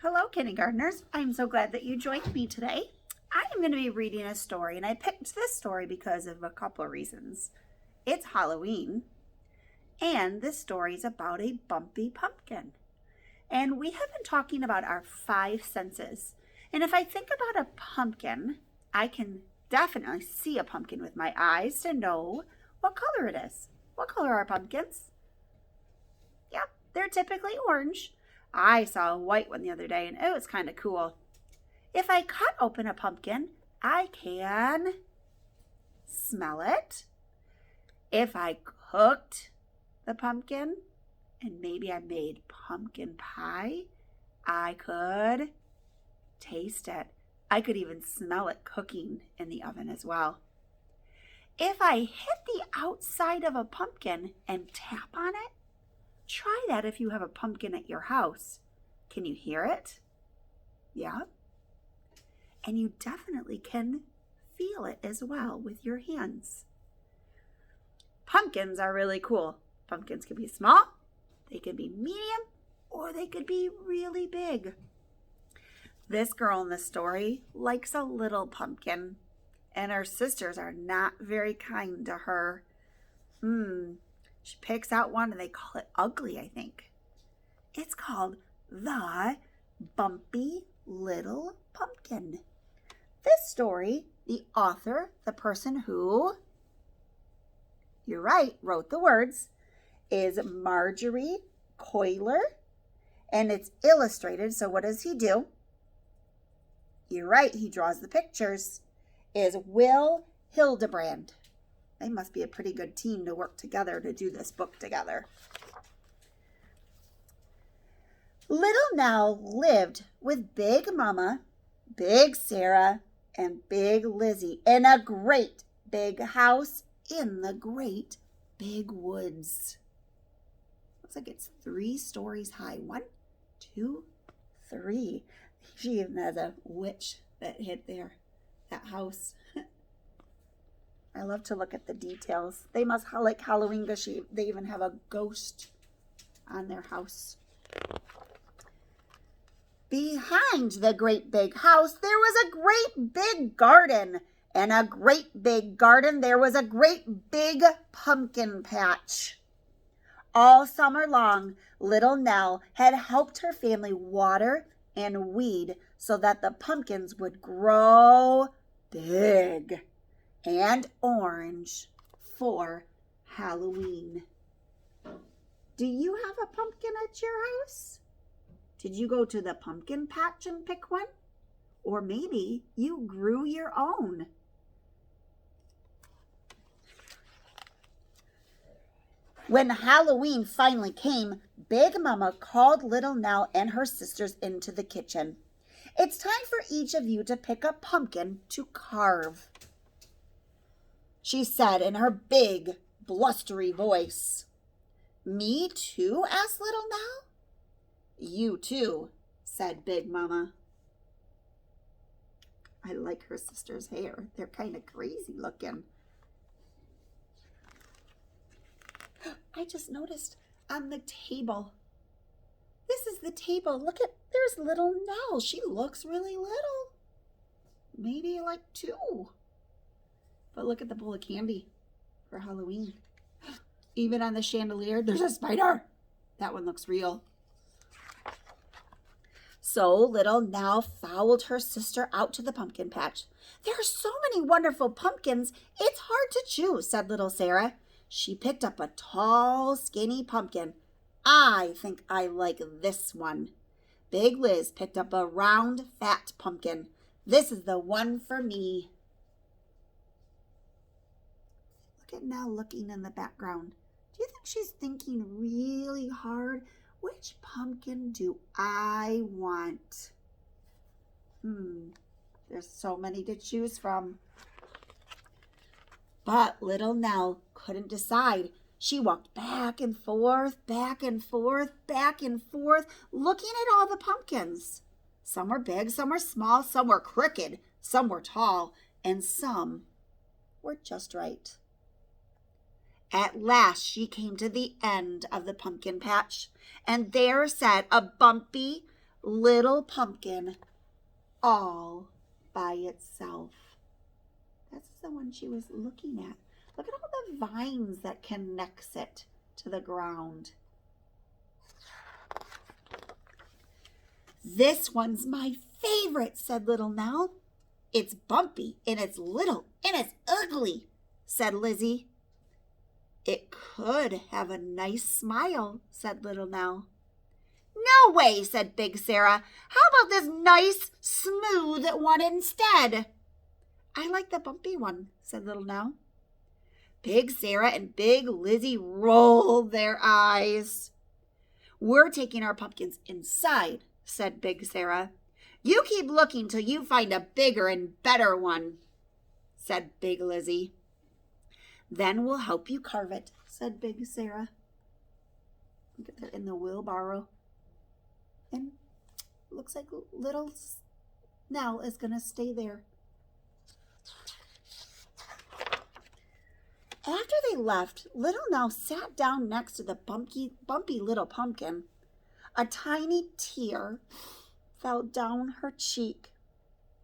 Hello, kindergartners. I'm so glad that you joined me today. I am going to be reading a story, and I picked this story because of a couple of reasons. It's Halloween, and this story is about a bumpy pumpkin. And we have been talking about our five senses. And if I think about a pumpkin, I can definitely see a pumpkin with my eyes to know what color it is. What color are pumpkins? Yep, they're typically orange. I saw a white one the other day and it was kind of cool. If I cut open a pumpkin, I can smell it. If I cooked the pumpkin and maybe I made pumpkin pie, I could taste it. I could even smell it cooking in the oven as well. If I hit the outside of a pumpkin and tap on it, try that if you have a pumpkin at your house. Can you hear it? Yeah. And you definitely can feel it as well with your hands. Pumpkins are really cool. Pumpkins can be small, they can be medium, or they could be really big. This girl in the story likes a little pumpkin, and her sisters are not very kind to her. She picks out one and they call it ugly, I think. It's called The Bumpy Little Pumpkin. This story, the author, the person who, you're right, wrote the words, is Marjorie Coiler, and it's illustrated. So what does he do? You're right, he draws the pictures, is Will Hildebrand. They must be a pretty good team to work together to do this book together. Little Nell lived with Big Mama, Big Sarah, and Big Lizzie in a great big house in the great big woods. Looks like it's 3 stories high. 1, 2, 3. She even has a witch that hid there, that house. I love to look at the details. They must like Halloween because they even have a ghost on their house. Behind the great big house, there was a great big garden. And a great big garden, there was a great big pumpkin patch. All summer long, little Nell had helped her family water and weed so that the pumpkins would grow big and orange for Halloween. Do you have a pumpkin at your house? Did you go to the pumpkin patch and pick one? Or maybe you grew your own. When Halloween finally came, Big Mama called little Nell and her sisters into the kitchen. It's time for each of you to pick a pumpkin to carve, she said in her big, blustery voice. Me too? Asked little Nell. You too, said Big Mama. I like her sister's hair. They're kind of crazy looking. I just noticed on the table. This is the table. Look at, there's little Nell. She looks really little. Maybe like 2. But look at the bowl of candy for Halloween. Even on the chandelier, there's a spider. That one looks real. So little Nell followed her sister out to the pumpkin patch. There are so many wonderful pumpkins, it's hard to choose, said little Sarah. She picked up a tall, skinny pumpkin. I think I like this one. Big Liz picked up a round, fat pumpkin. This is the one for me. Look at Nell looking in the background. Do you think she's thinking really hard? Which pumpkin do I want? There's so many to choose from. But little Nell couldn't decide. She walked back and forth, back and forth, back and forth, looking at all the pumpkins. Some were big, some were small, some were crooked, some were tall, and some were just right. At last she came to the end of the pumpkin patch, and there sat a bumpy little pumpkin all by itself. That's the one she was looking at. Look at all the vines that connects it to the ground. This one's my favorite, said little Nell. It's bumpy and it's little and it's ugly, said Lizzie. It could have a nice smile, said little Nell. No way, said Big Sarah. How about this nice, smooth one instead? I like the bumpy one, said little Nell. Big Sarah and Big Lizzie rolled their eyes. We're taking our pumpkins inside, said Big Sarah. You keep looking till you find a bigger and better one, said Big Lizzie. Then we'll help you carve it, said Big Sarah. Get that in the wheelbarrow. And looks like little Nell is going to stay there. After they left, little Nell sat down next to the bumpy little pumpkin. A tiny tear fell down her cheek.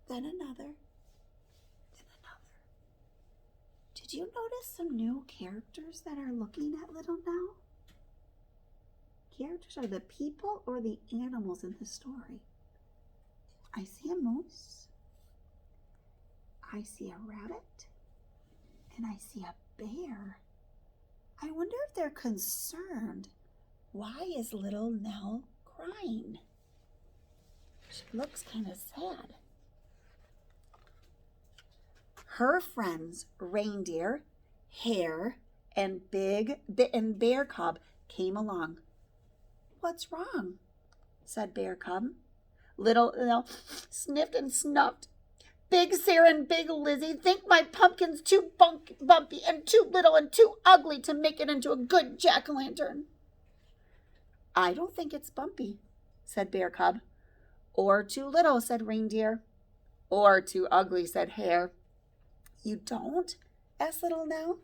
Then another. Then another. Did you notice some new characters that are looking at little Nell? Characters are the people or the animals in the story. I see a moose. I see a rabbit. And I see a bear. I wonder if they're concerned. Why is little Nell crying? She looks kind of sad. Her friends, Reindeer, Hare, and Bear Cub came along. What's wrong? Said Bear Cub. Little Nell sniffed and snuffed. Big Sarah and Big Lizzie think my pumpkin's too bumpy and too little and too ugly to make it into a good jack-o'-lantern. I don't think it's bumpy, said Bear Cub. Or too little, said Reindeer. Or too ugly, said Hare. You don't? Asked little Nell.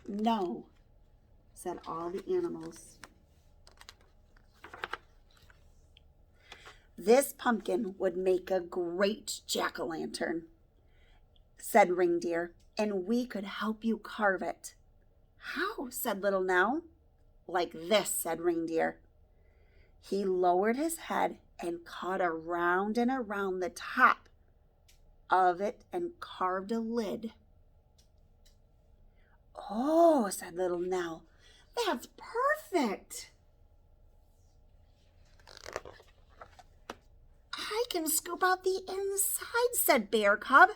No, said all the animals. This pumpkin would make a great jack-o'-lantern, said Reindeer, and we could help you carve it. How? Said little Nell. Like this, said Reindeer. He lowered his head and cut around and around the top of it and carved a lid. Oh, said little Nell, that's perfect. I can scoop out the inside, said Bear Cub.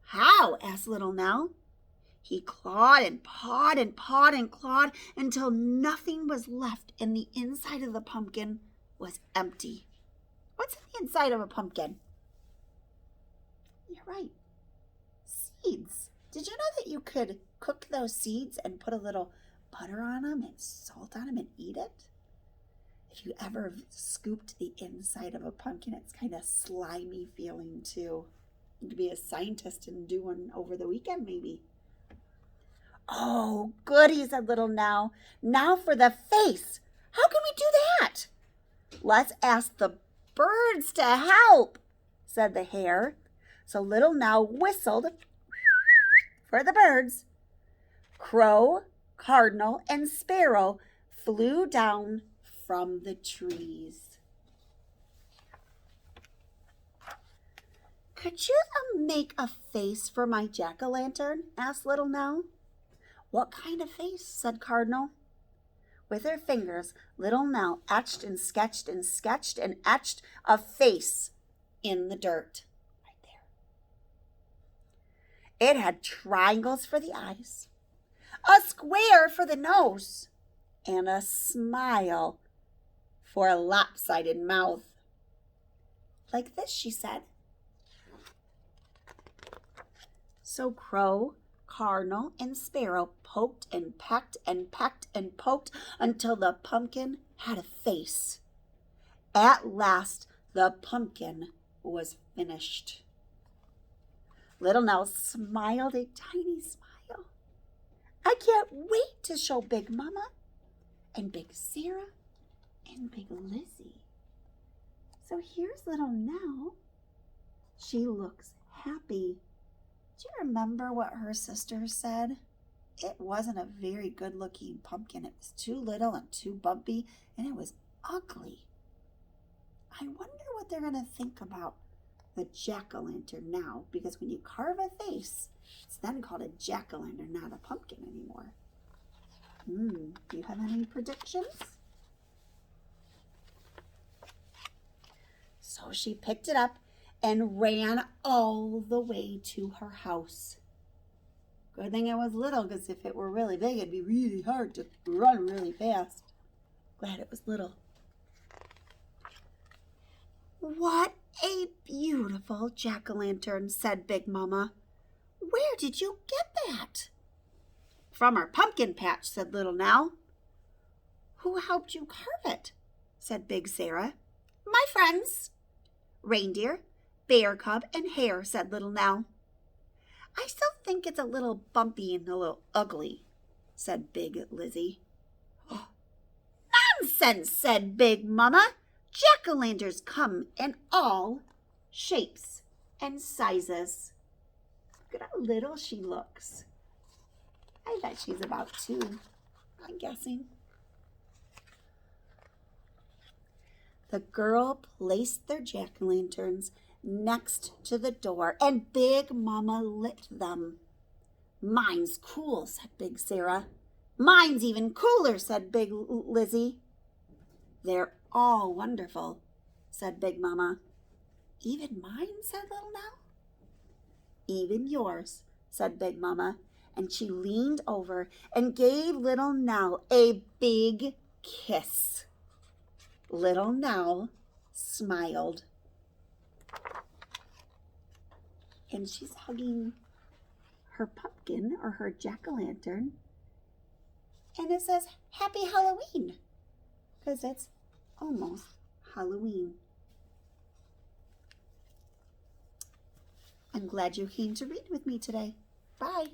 How? Asked little Nell. He clawed and pawed and pawed and clawed until nothing was left and the inside of the pumpkin was empty. What's in the inside of a pumpkin? You're right. Seeds. Did you know that you could cook those seeds and put a little butter on them and salt on them and eat it? If you ever scooped the inside of a pumpkin, it's kind of slimy feeling too. You could be a scientist and do one over the weekend maybe. Oh, goody, said little Nell. Now for the face. How can we do that? Let's ask the birds to help, said the Hare. So little Nell whistled for the birds. Crow, Cardinal, and Sparrow flew down from the trees. Could you make a face for my jack-o'-lantern? Asked little Nell. What kind of face? Said Cardinal. With her fingers, little Nell etched and sketched and sketched and etched a face in the dirt. Right there. It had triangles for the eyes, a square for the nose, and a smile for a lopsided mouth. Like this, she said. So Crow, Cardinal, and Sparrow poked and pecked and pecked and poked until the pumpkin had a face. At last, the pumpkin was finished. Little Nell smiled a tiny smile. I can't wait to show Big Mama and Big Sarah and Big Lizzie. So here's little Nell. She looks happy. Do you remember what her sister said? It wasn't a very good looking pumpkin. It was too little and too bumpy, and it was ugly. I wonder what they're going to think about the jack-o'-lantern now, because when you carve a face, it's then called a jack-o'-lantern, not a pumpkin anymore. Do you have any predictions? So she picked it up and ran all the way to her house. Good thing it was little, because if it were really big, it'd be really hard to run really fast. Glad it was little. What a beautiful jack-o'-lantern, said Big Mama. Where did you get that? From our pumpkin patch, said Little Nell. Who helped you carve it? Said Big Sarah. My friends. Reindeer, Bear Cub, and Hare, said Little Nell. I still think it's a little bumpy and a little ugly, said Big Lizzie. Oh, nonsense, said Big Mama. Jack-o'-lanterns come in all shapes and sizes. Look at how little she looks. I bet she's about 2, I'm guessing. The girl placed their jack-o'-lanterns next to the door, and Big Mama lit them. Mine's cool, said Big Sarah. Mine's even cooler, said Big Lizzie. They're all wonderful, said Big Mama. Even mine, said Little Nell. Even yours, said Big Mama, and she leaned over and gave Little Nell a big kiss. Little Nell smiled. And she's hugging her pumpkin or her jack-o'-lantern. And it says, Happy Halloween, because it's almost Halloween. I'm glad you came to read with me today. Bye.